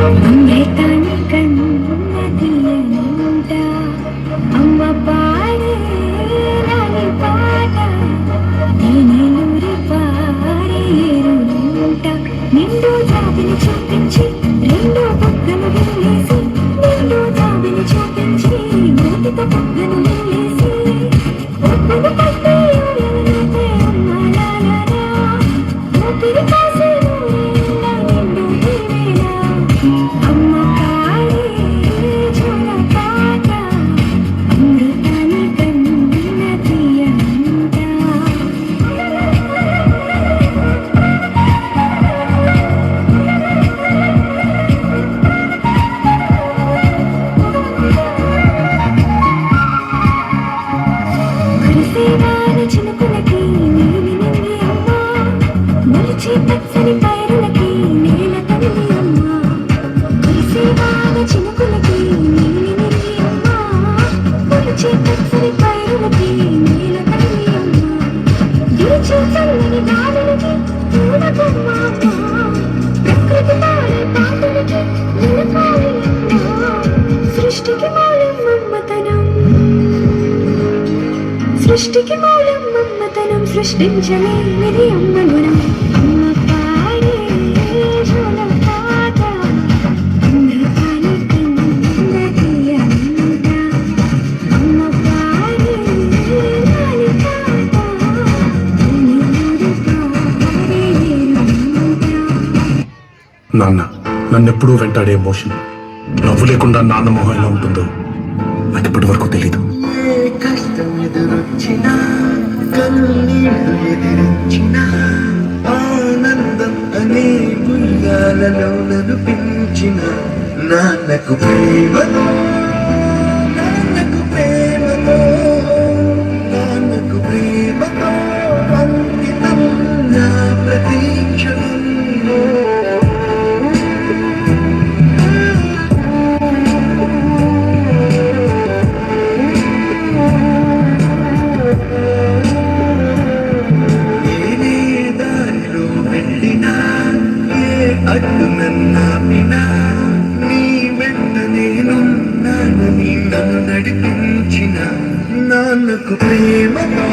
అమృతాన్ని కన్నదియనంట అమ్మ పాడే రాని పాట నేనెలూరి పారేరునంట నిండు జాబిని చూపించి రెండో పక్కను వెళ్ళేసి నిండు జాబిని చూపించి మూతితో పక్కను వెళ్ళేసి ఒక్కడు పట్టే ఎవరైతే అమ్మ లాలరా ఊపిరి కాసే ఊరేలా నిండు తీరేలా అమ్మ కాడే జోల పాట అమృతాన్ని కన్న తీయనంట కురిసేవాన చినుకులకి నీలి నింగి అమ్మ మొలిచే పచ్చని పైరులకి నేల తల్లి అమ్మ కురిసేవాన చినుకులకి నీలి నింగి అమ్మ మొలిచే పచ్చని పైరులకి నేల తల్లి అమ్మ వీచే చల్లని గాలులకి పూల కొమ్మ అమ్మ ప్రకృతి పాడే పాటలకి నిలకాలి అమ్మ సృష్టికి మూలం మమ్మతనం సృష్టికి మూలం మమ్మతనం సృష్టించలేనిది అమ్మ గుణం అమ్మ పాడే జోల పాట అమృతాన్ని కన్న తీయనంట అమ్మ పాడే రాని పాట నేనెలూరి పారేరునంట నాన్న నన్నెప్పుడూ వెంటాడే ఎమోషన్ నవ్వు లేకుండా నాన్న మొహం ఎలా ఉంటుందో నాకు ఇప్పటి వరకు తెలీదు. ఏ కష్టం ఎదురొచ్చినా కన్నీళ్లు ఎదిరించినా ఆనందం అనే ఉయ్యాలలో నన్ను పెంచిన నాన్నకు ప్రేమతో నాన్నకు ప్రేమతో నాన్నకు ప్రేమతో అంకితం నా ప్రతీక్షణం నేనే దారిలో వెళ్ళినా ఏ అడ్డు నన్నాపినా నీ వెంట నేనున్నానని నన్ను నడిపించిన నాన్నకు ప్రేమతో